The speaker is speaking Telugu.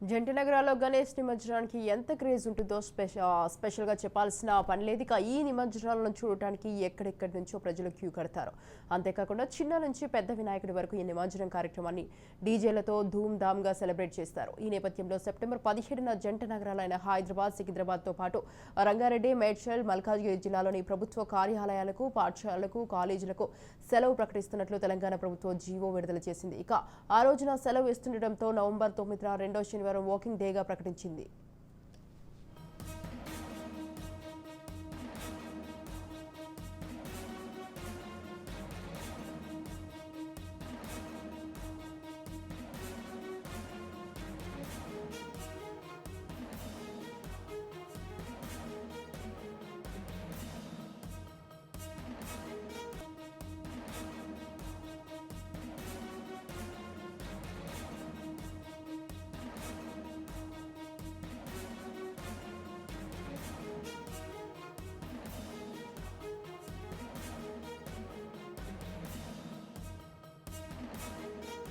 జంట నగరాల్లో గణేష్ నిమజ్జనానికి ఎంత క్రేజ్ ఉంటుందో స్పెషల్గా చెప్పాల్సిన పని లేదు. ఇక ఈ నిమజ్జనాలను చూడటానికి ఎక్కడెక్కడి నుంచో ప్రజలు క్యూ కడతారు. అంతేకాకుండా చిన్న నుంచి పెద్ద వినాయకుడి వరకు ఈ నిమజ్జనం కార్యక్రమాన్ని డీజేలతో ధూమ్ధామ్గా సెలబ్రేట్ చేస్తారు. ఈ నేపథ్యంలో సెప్టెంబర్ 17న జంట నగరాలైన హైదరాబాద్, సికింద్రాబాద్తో పాటు రంగారెడ్డి, మేడ్చల్, మల్కాజ్గిరి జిల్లాలోని ప్రభుత్వ కార్యాలయాలకు, పాఠశాలలకు, కాలేజీలకు సెలవు ప్రకటిస్తున్నట్లు తెలంగాణ ప్రభుత్వం జీవో విడుదల చేసింది. ఇక ఆ రోజున సెలవు ఇస్తుండటంతో నవంబర్ 9న రెండో శనివారం వాకింగ్ డేగా ప్రకటించింది.